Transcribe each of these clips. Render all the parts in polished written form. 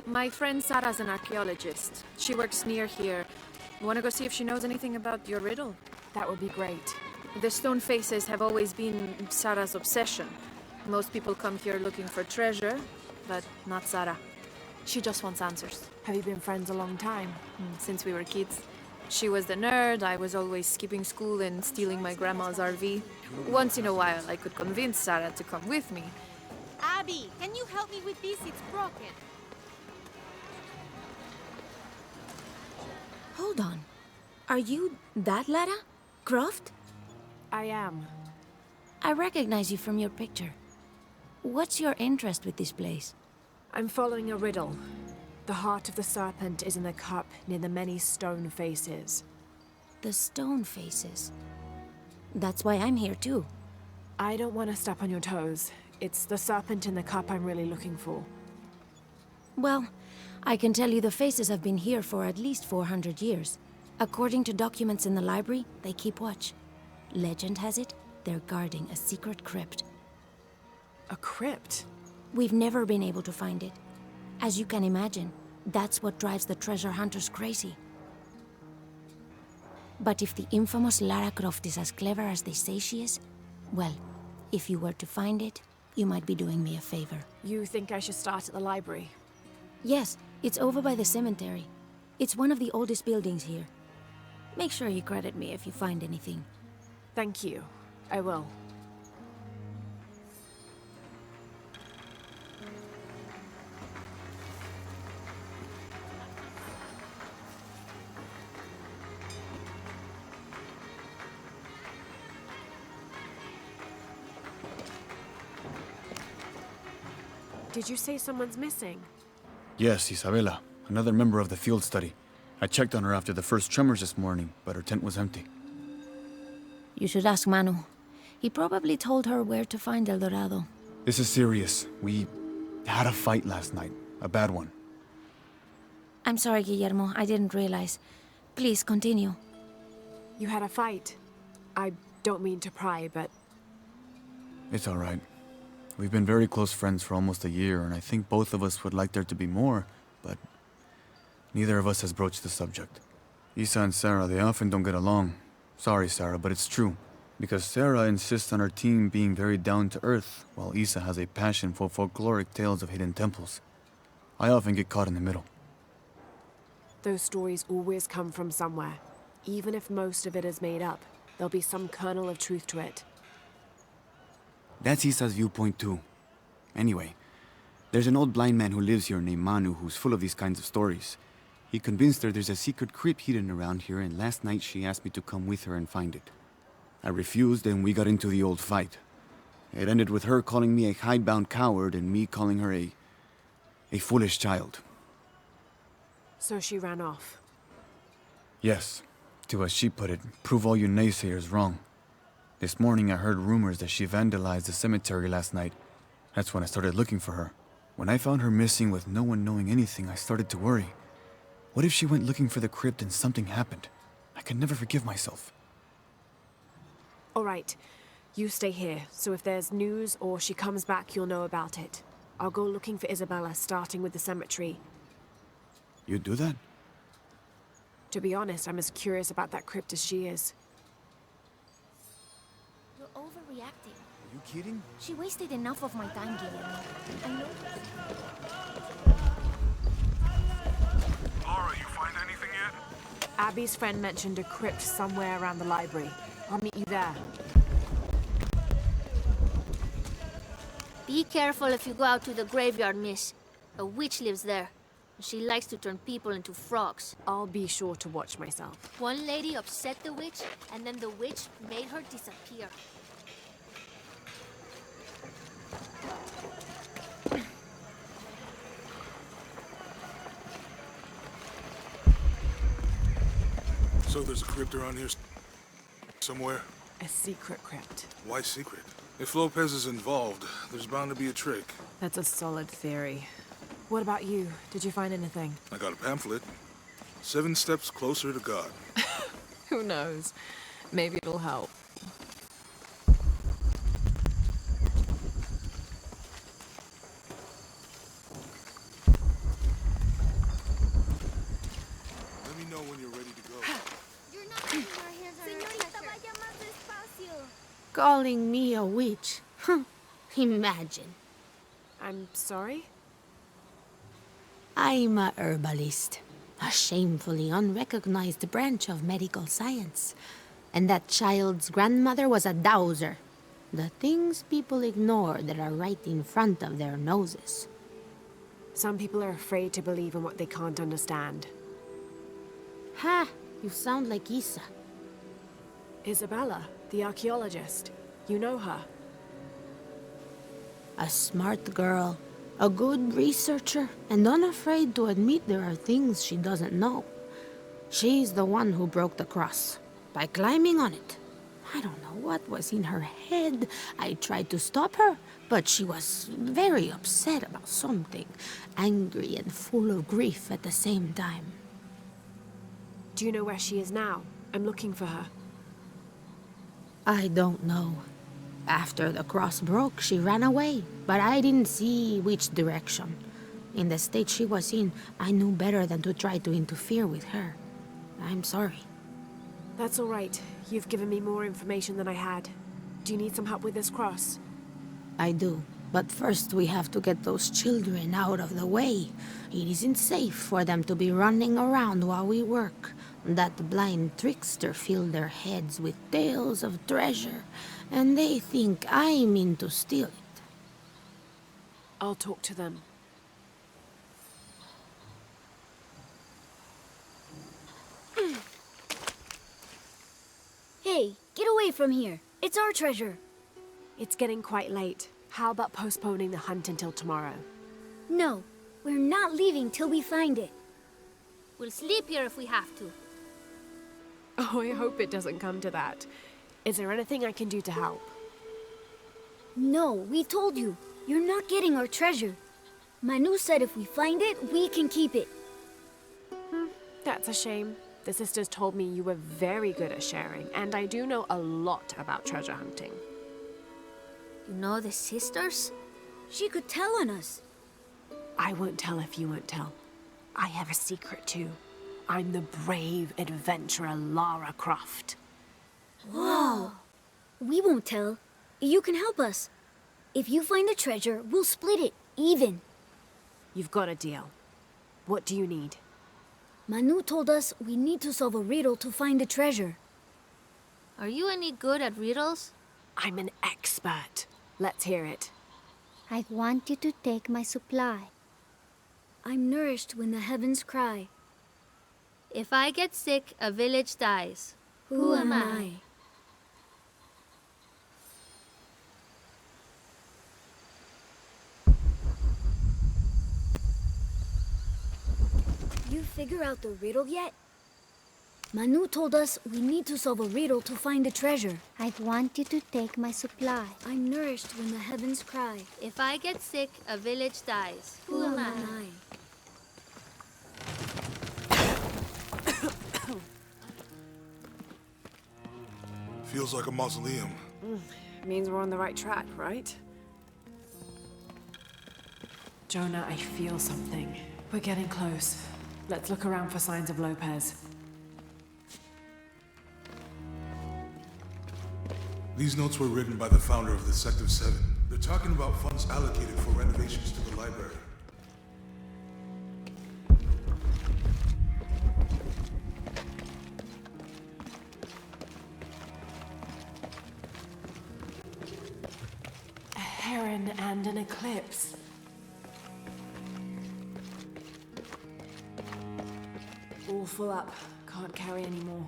My friend Sarah's an archaeologist. She works near here. Want to go see if she knows anything about your riddle? That would be great. The stone faces have always been Sarah's obsession. Most people come here looking for treasure, but not Sarah. She just wants answers. Have you been friends a long time? Since we were kids. She was the nerd, I was always skipping school and stealing my grandma's RV. Once in a while, I could convince Sarah to come with me. Abby, can you help me with this? It's broken. Hold on. Are you that Lara? Croft? I am. I recognize you from your picture. What's your interest with this place? I'm following a riddle. The heart of the serpent is in the cup near the many stone faces. The stone faces. That's why I'm here too. I don't want to step on your toes. It's the serpent in the cup I'm really looking for. Well, I can tell you the faces have been here for at least 400 years. According to documents in the library, they keep watch. Legend has it, they're guarding a secret crypt. A crypt? We've never been able to find it. As you can imagine, that's what drives the treasure hunters crazy. But if the infamous Lara Croft is as clever as they say she is, well, if you were to find it, you might be doing me a favor. You think I should start at the library? Yes, it's over by the cemetery. It's one of the oldest buildings here. Make sure you credit me if you find anything. Thank you. I will. Did you say someone's missing? Yes, Isabela, another member of the field study. I checked on her after the first tremors this morning, but her tent was empty. You should ask Manu. He probably told her where to find El Dorado. This is serious. We had a fight last night. A bad one. I'm sorry, Guillermo. I didn't realize. Please, continue. You had a fight. I don't mean to pry, but... It's all right. We've been very close friends for almost a year, and I think both of us would like there to be more, but neither of us has broached the subject. Isa and Sarah, they often don't get along. Sorry, Sarah, but it's true. Because Sarah insists on her team being very down-to-earth, while Isa has a passion for folkloric tales of hidden temples. I often get caught in the middle. Those stories always come from somewhere. Even if most of it is made up, there'll be some kernel of truth to it. That's Isa's viewpoint too. Anyway, there's an old blind man who lives here named Manu who's full of these kinds of stories. He convinced her there's a secret crypt hidden around here, and last night she asked me to come with her and find it. I refused, and we got into the old fight. It ended with her calling me a hidebound coward and me calling her a foolish child. So she ran off. Yes, to as she put it, prove all you naysayers wrong. This morning I heard rumors that she vandalized the cemetery last night. That's when I started looking for her. When I found her missing with no one knowing anything, I started to worry. What if she went looking for the crypt and something happened? I could never forgive myself. All right, you stay here, so if there's news or she comes back, you'll know about it. I'll go looking for Isabella, starting with the cemetery. You'd do that? To be honest, I'm as curious about that crypt as she is. You're overreacting. Are you kidding? She wasted enough of my time, Guillermo. I know. Laura, you find anything yet? Abby's friend mentioned a crypt somewhere around the library. I'll meet you there. Be careful if you go out to the graveyard, miss. A witch lives there. She likes to turn people into frogs. I'll be sure to watch myself. One lady upset the witch, and then the witch made her disappear. So there's a crypt around here somewhere? A secret crypt. Why secret? If Lopez is involved, there's bound to be a trick. That's a solid theory. What about you? Did you find anything? I got a pamphlet. 7 Steps Closer to God. Who knows? Maybe it'll help. calling me a witch. Imagine. I'm sorry? I'm a herbalist, a shamefully unrecognized branch of medical science. And that child's grandmother was a dowser. The things people ignore that are right in front of their noses. Some people are afraid to believe in what they can't understand. Ha! You sound like Isa. Isabella, the archaeologist. You know her. A smart girl, a good researcher, and unafraid to admit there are things she doesn't know. She's the one who broke the cross, by climbing on it. I don't know what was in her head. I tried to stop her, but she was very upset about something, angry and full of grief at the same time. Do you know where she is now? I'm looking for her. I don't know. After the cross broke, she ran away, but I didn't see which direction. In the state she was in, I knew better than to try to interfere with her. I'm sorry. That's all right. You've given me more information than I had. Do you need some help with this cross? I do. But first we have to get those children out of the way. It isn't safe for them to be running around while we work. That blind trickster filled their heads with tales of treasure, and they think I mean to steal it. I'll talk to them. Hey, get away from here. It's our treasure. It's getting quite late. How about postponing the hunt until tomorrow? No, we're not leaving till we find it. We'll sleep here if we have to. Oh, I hope it doesn't come to that. Is there anything I can do to help? No, we told you. You're not getting our treasure. Manu said if we find it, we can keep it. That's a shame. The sisters told me you were very good at sharing, and I do know a lot about treasure hunting. You know the sisters? She could tell on us. I won't tell if you won't tell. I have a secret too. I'm the brave adventurer Lara Croft. Whoa! We won't tell. You can help us. If you find the treasure, we'll split it, even. You've got a deal. What do you need? Manu told us we need to solve a riddle to find the treasure. Are you any good at riddles? I'm an expert. Let's hear it. I want you to take my supply. I'm nourished when the heavens cry. If I get sick, a village dies. Who am I? You figure out the riddle yet? Manu told us we need to solve a riddle to find the treasure. I want you to take my supply. I'm nourished when the heavens cry. If I get sick, a village dies. Who am I? Feels like a mausoleum. Means we're on the right track, right? Jonah, I feel something. We're getting close. Let's look around for signs of Lopez. These notes were written by the founder of the Sect of Seven. They're talking about funds allocated for renovations to the library. A heron and an eclipse. All full up. Can't carry any more.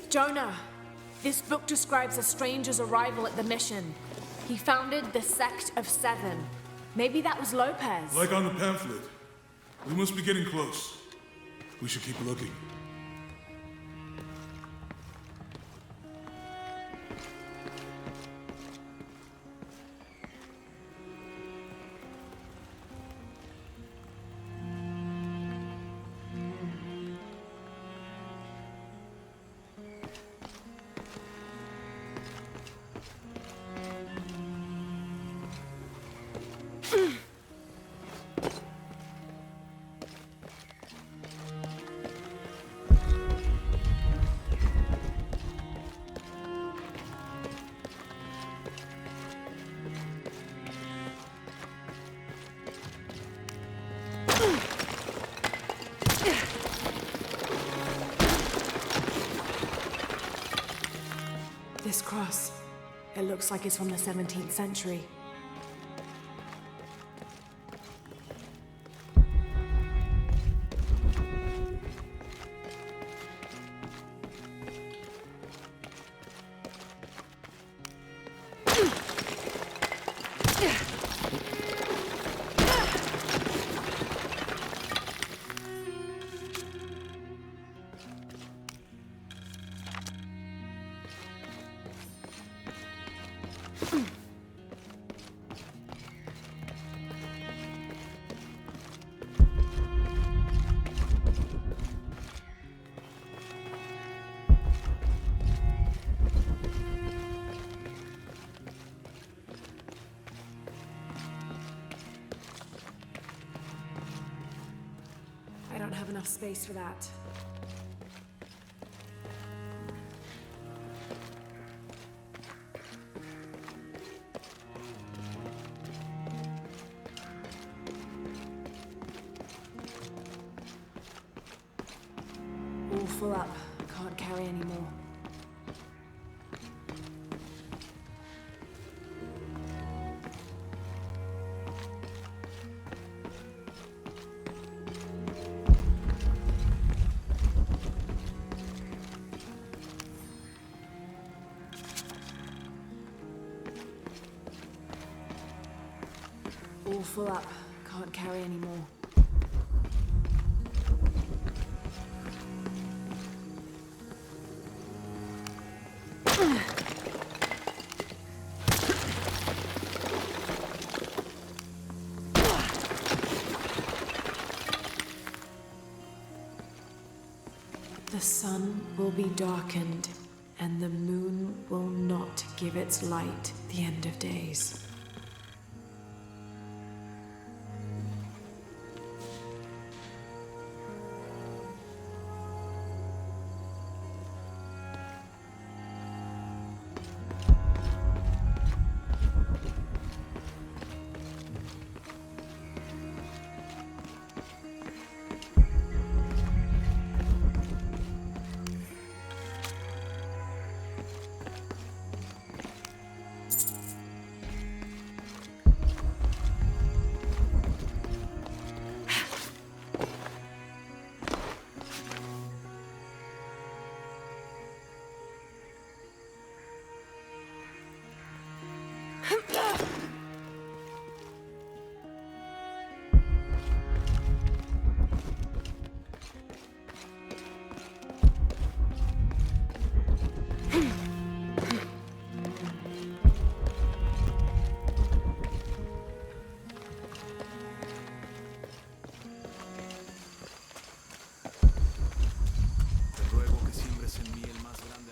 Jonah! This book describes a stranger's arrival at the mission. He founded the Sect of Seven. Maybe that was Lopez. Like on the pamphlet. We must be getting close. We should keep looking. This cross, it looks like it's from the 17th century. I don't have enough space for that. All full up. Can't carry anymore. All full up. Can't carry anymore. The sun will be darkened, and the moon will not give its light the end of days.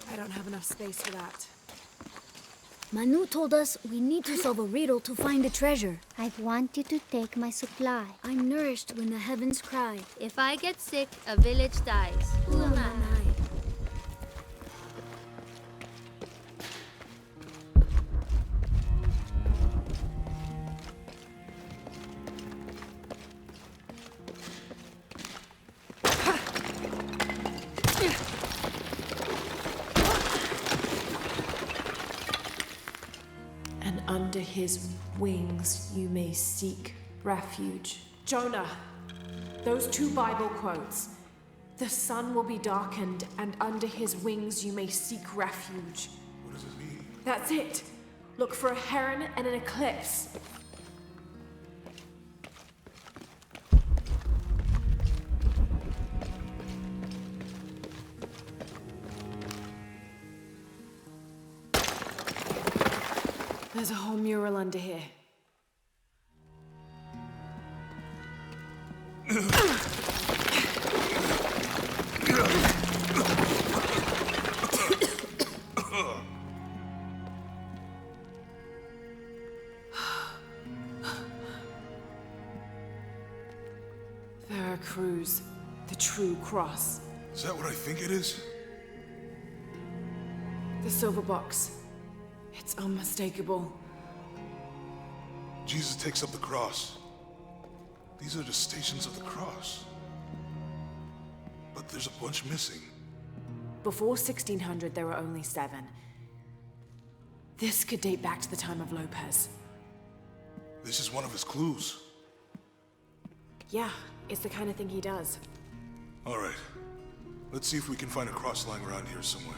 I don't have enough space for that. Manu told us we need to solve a riddle to find the treasure. I want you to take my supply. I'm nourished when the heavens cry. If I get sick, a village dies. Who am I? And under his wings you may seek refuge. Jonah, those two Bible quotes. The sun will be darkened, and under his wings you may seek refuge. What does it mean? That's it. Look for a heron and an eclipse. There's a whole mural under here. CRUZ, the true cross. Is that what I think it is? The silver box. It's unmistakable. Jesus takes up the cross. These are the stations of the cross. But there's a bunch missing. Before 1600, there were only 7. This could date back to the time of Lopez. This is one of his clues. Yeah, it's the kind of thing he does. All right. Let's see if we can find a cross lying around here somewhere.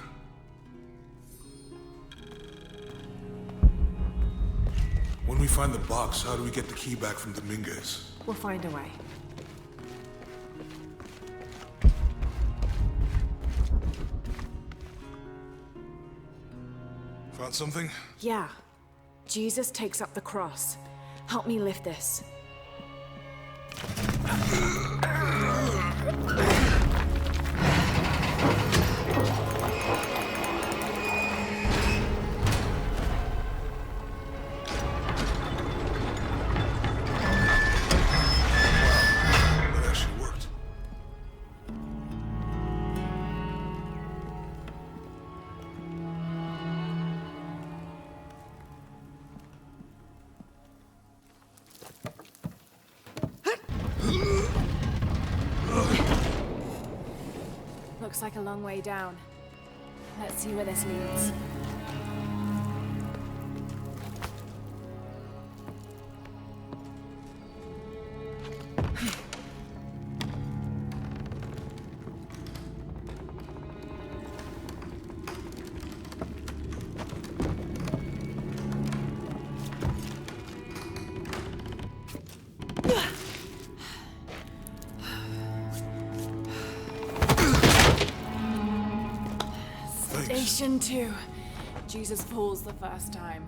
When we find the box, how do we get the key back from Dominguez? We'll find a way. Found something? Yeah. Jesus takes up the cross. Help me lift this. Looks like a long way down. Let's see where this leads. Station 2. Jesus falls the first time.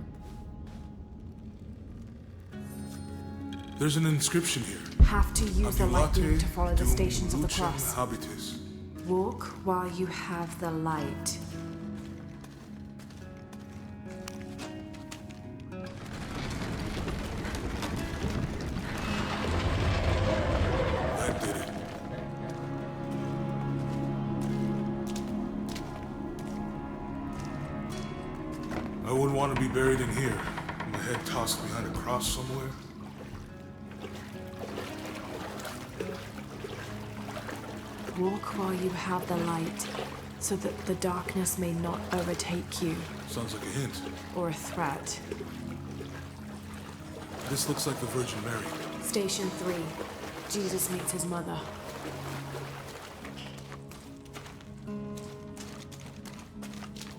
There's an inscription here. Have to use the light beam to follow the dum stations of the lucem cross. habitus. Walk while you have the light. That did it. I wouldn't want to be buried in here. My head tossed behind a cross somewhere. Walk while you have the light, so that the darkness may not overtake you, Sounds like a hint. or a threat. This looks like the Virgin Mary. Station 3. Jesus meets his mother.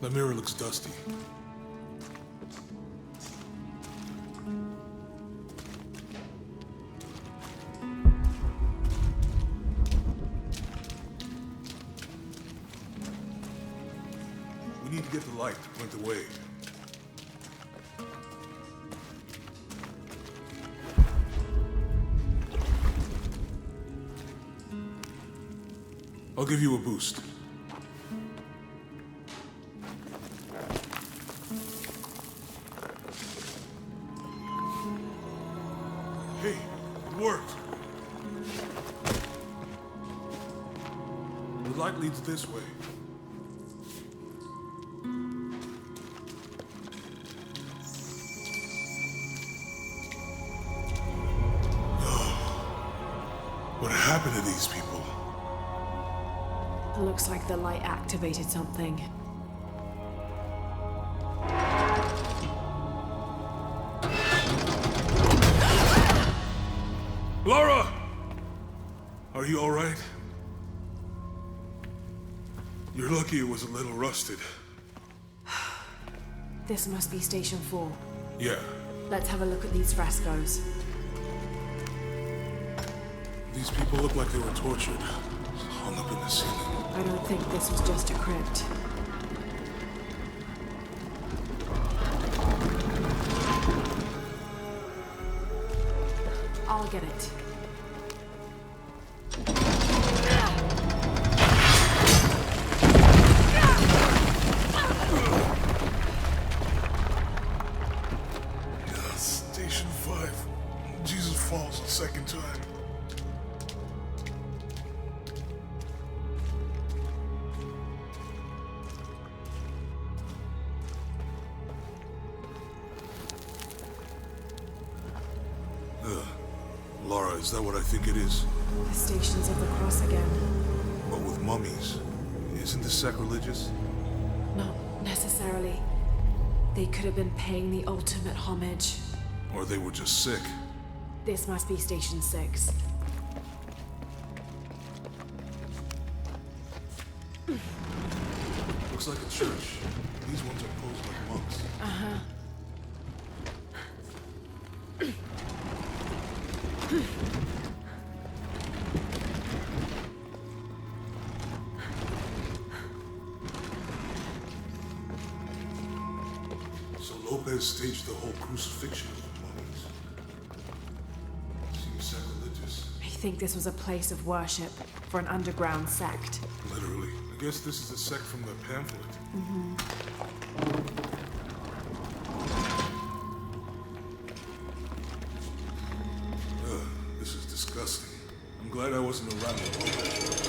The mirror looks dusty. We need to get the light to point the way. I'll give you a boost. Hey, it worked. The light leads this way. What happened to these people? It looks like the light activated something. Laura! Are you all right? You're lucky it was a little rusted. This must be Station 4. Yeah. Let's have a look at these frescoes. These people look like they were tortured. Hung up in the ceiling. I don't think this was just a crypt. I'll get it. Station 5. Jesus falls a second time. Laura, is that what I think it is? The Stations of the Cross again. But with mummies. Isn't this sacrilegious? Not necessarily. They could have been paying the ultimate homage. Or they were just sick. This must be Station 6. Looks like a church. These ones are posed like monks. Uh-huh. So Lopez staged the whole crucifixion of the mummies. Seems sacrilegious. I think this was a place of worship for an underground sect. Literally. I guess this is a sect from the pamphlet. This is disgusting. I'm glad I wasn't around when Lopez was.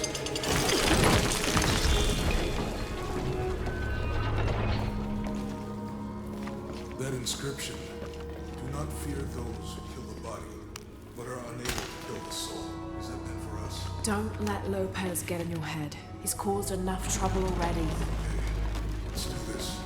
That inscription. Do not fear those who kill the body, but are unable to kill the soul. Is that meant for us? Don't let Lopez get in your head. He's caused enough trouble already. Okay, let's do this.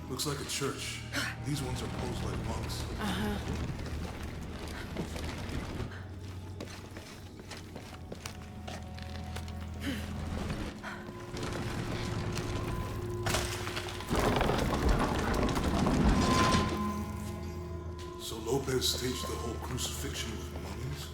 Looks like a church. These ones are posed like monks. So Lopez staged the whole crucifixion with mummies?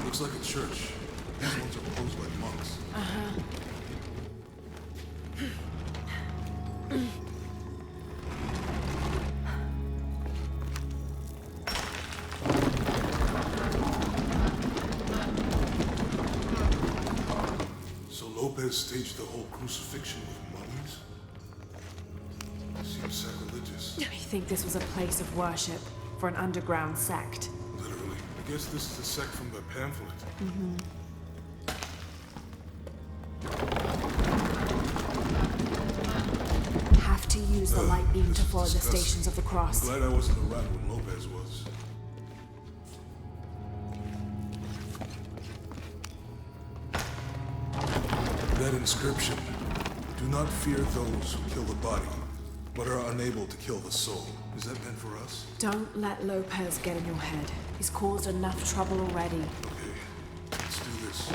Looks like a church. These ones are posed like monks. So Lopez staged the whole crucifixion with mummies? Seems sacrilegious. I think this was a place of worship for an underground sect. Literally. I guess this is a sect from the pamphlet. Have to use the light beam this to is follow the disgusting. Stations of the Cross. I'm glad I wasn't around when Lopez was. That inscription. Do not fear those who kill the body, but are unable to kill the soul. Is that meant for us? Don't let Lopez get in your head. He's caused enough trouble already. Okay, let's do this.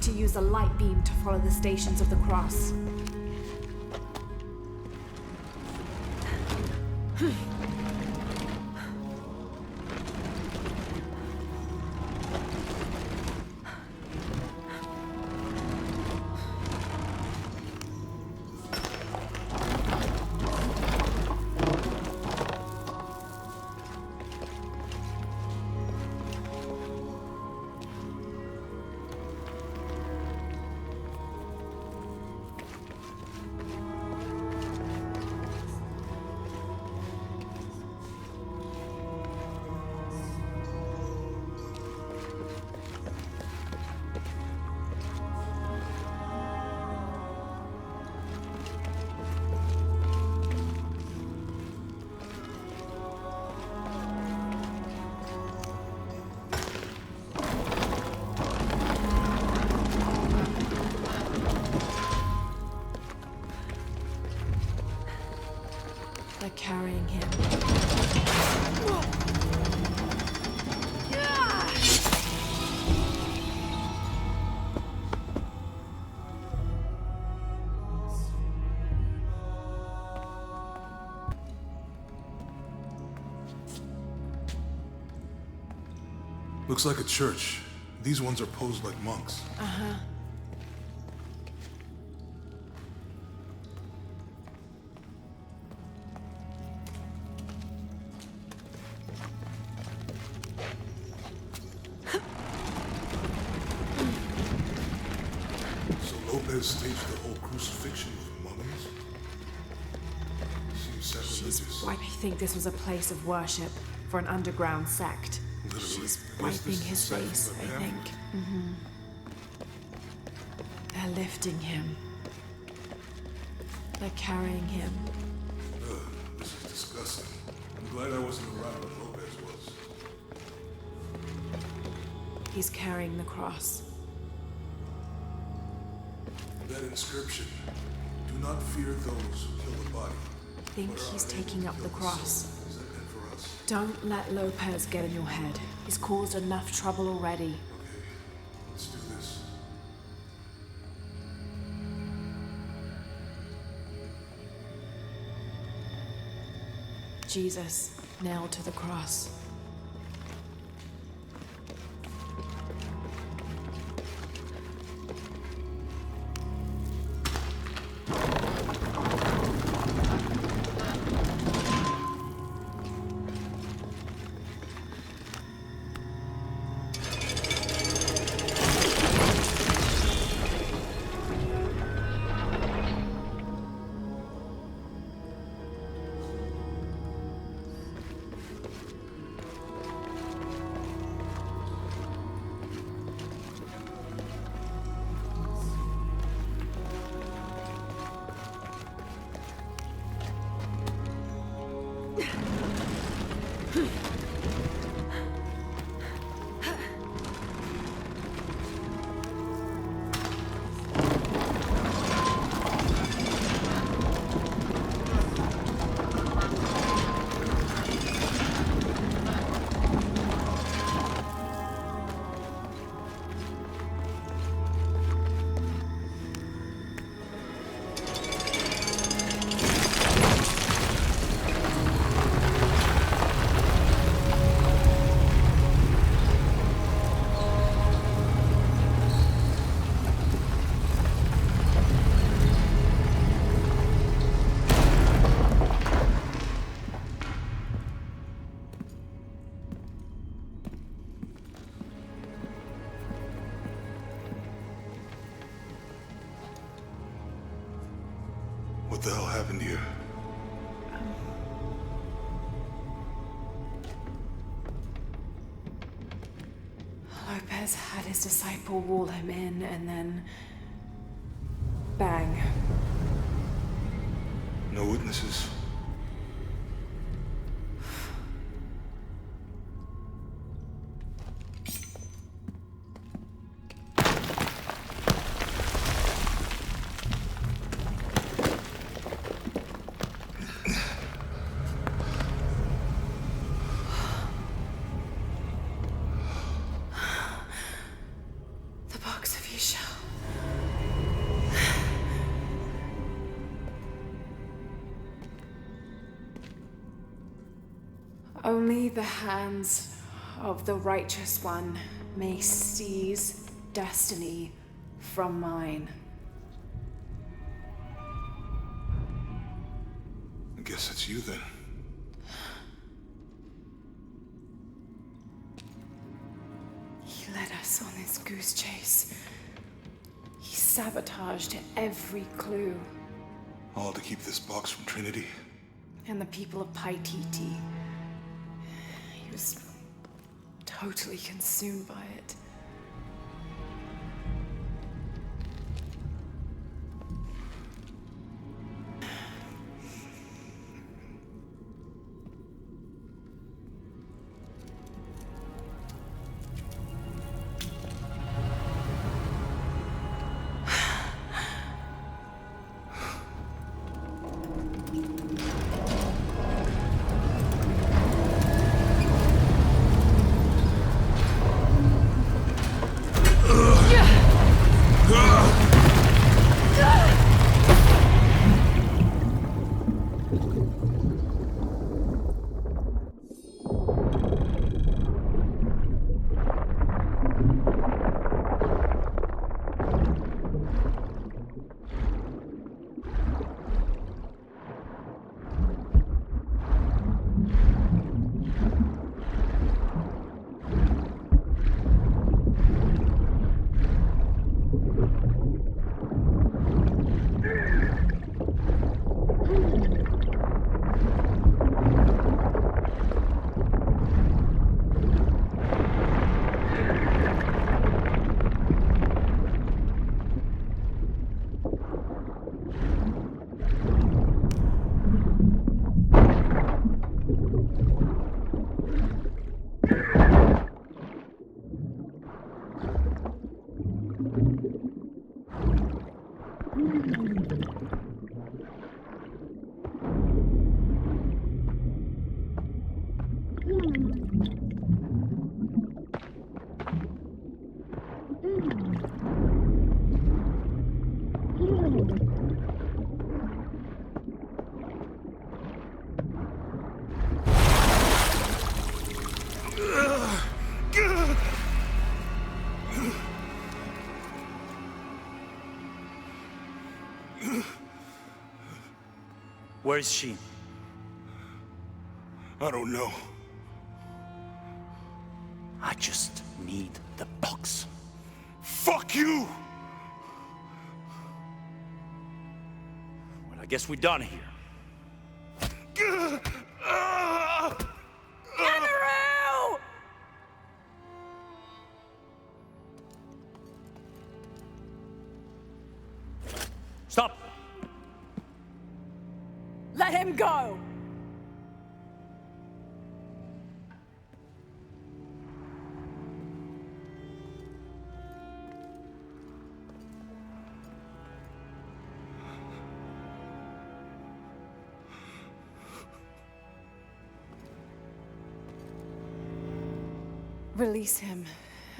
to use a light beam to follow the stations of the cross. They're carrying him. Looks like a church. These ones are posed like monks. Uh-huh. So Lopez staged the whole crucifixion with mummies? Seems sacrilegious. Why do you think this was a place of worship for an underground sect? Literally. She's I guess wiping this is his the face, second I of them. think. They're lifting him. They're carrying him. Ugh, this is disgusting. I'm glad I wasn't around when Lopez was. He's carrying the cross. That inscription. Do not fear those who kill the body. I think he's taking up the cross. Is that meant for us? Don't let Lopez get in your head. He's caused enough trouble already. Okay, let's do this. Jesus, nailed to the cross. What the hell happened here? Lopez had his disciple wall him in, and then... bang. No witnesses. The box of Yeshua. Only the hands of the Righteous One may seize destiny from mine. I guess it's you then. He led us on this goose chase. He sabotaged every clue. All to keep this box from Trinity? And the people of Paititi. He was totally consumed by it. Where is she? I don't know. I just need the box. Fuck you! Well, I guess we're done here. Stop! Let him go! Release him,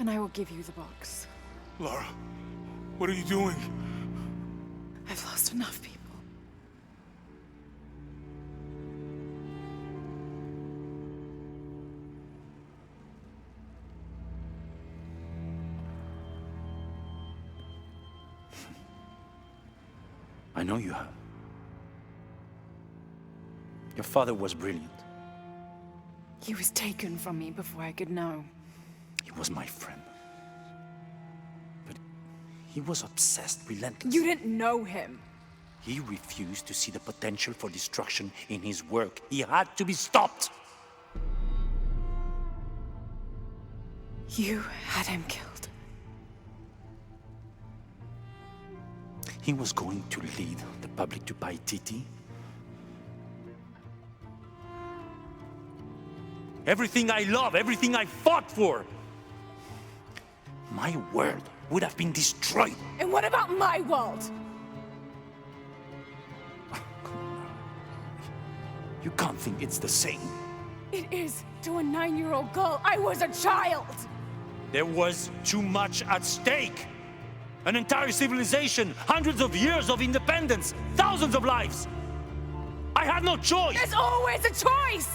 and I will give you the box. Lara, what are you doing? I've lost enough people. I know you have. Your father was brilliant. He was taken from me before I could know. He was my friend. But he was obsessed, relentless. You didn't know him. He refused to see the potential for destruction in his work. He had to be stopped. You had him killed. He was going to lead the public to Paititi. Everything I love, everything I fought for. My world would have been destroyed. And what about my world? You can't think it's the same. It is to a 9-year-old girl. I was a child. There was too much at stake. An entire civilization, hundreds of years of independence, thousands of lives. I had no choice. There's always a choice.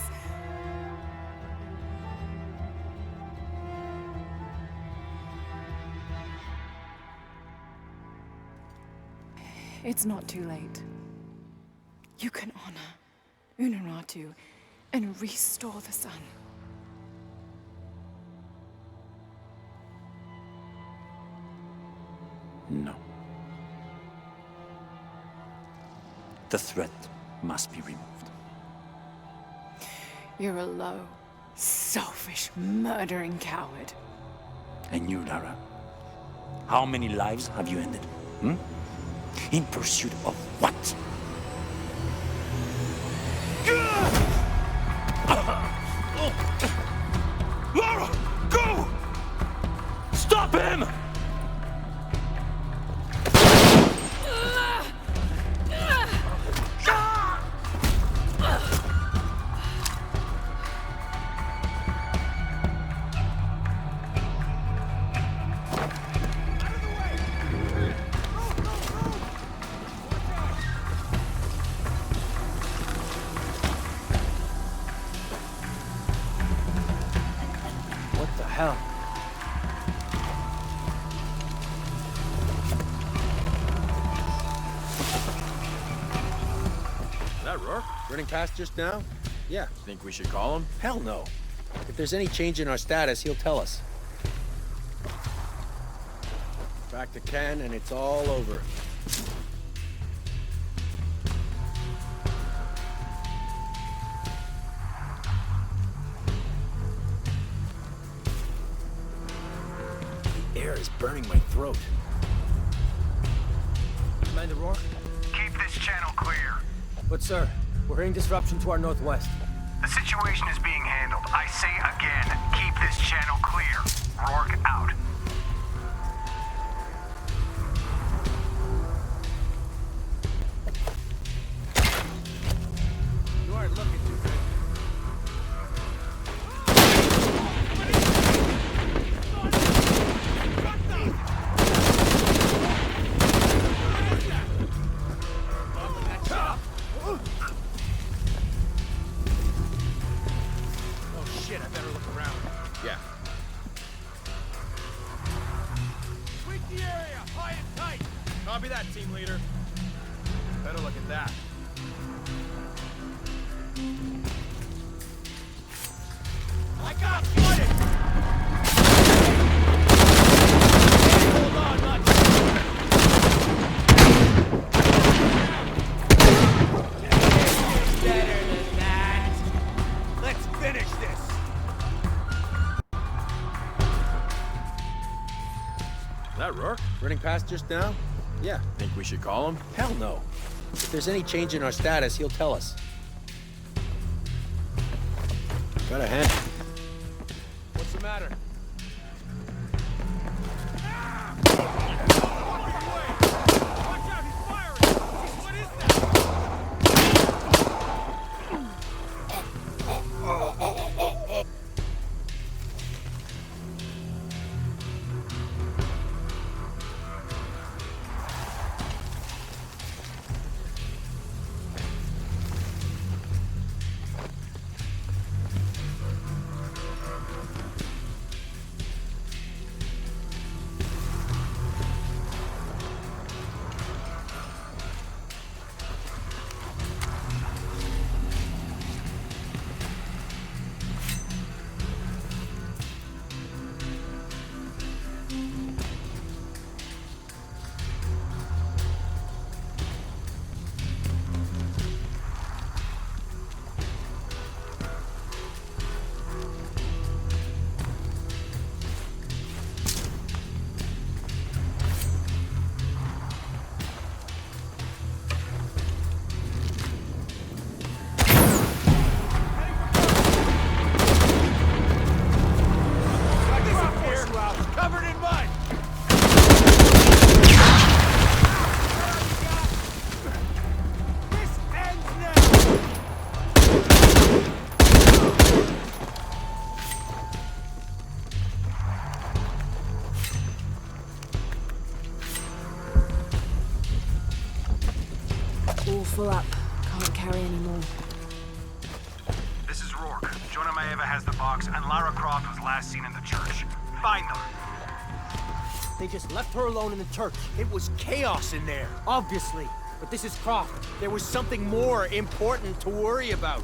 It's not too late. You can honor Unuratu and restore the sun. No. The threat must be removed. You're a low, selfish, murdering coward. And you, Lara? How many lives have you ended? Hmm? In pursuit of what? Lara! Go! Stop him! What the hell? Is that Rourke? Running past just now? Yeah. Think we should call him? Hell no. If there's any change in our status, he'll tell us. Back to Ken, and it's all over. The air is burning my throat. Commander Rourke? Keep this channel clear. But sir, we're hearing disruption to our northwest. The situation is being handled. I say again, keep this channel clear. Rourke out. You aren't looking too good. Oh shit, I better look around. Yeah. Sweep the area, high and tight. Copy that, team leader. Better look at that. I got flooded! Hold on, not better than that. Let's finish this. Is that Rourke? Running past just now? Yeah. Think we should call him? Hell no. If there's any change in our status, he'll tell us. Got a hand. What's the matter? Covered in mud! This ends now! All full up. Can't carry anymore. This is Rourke. Jonah Maeva has the box, and Lara Croft was last seen in the church. Find them. They just left her alone in the church. It was chaos in there. Obviously. But this is Croft. There was something more important to worry about.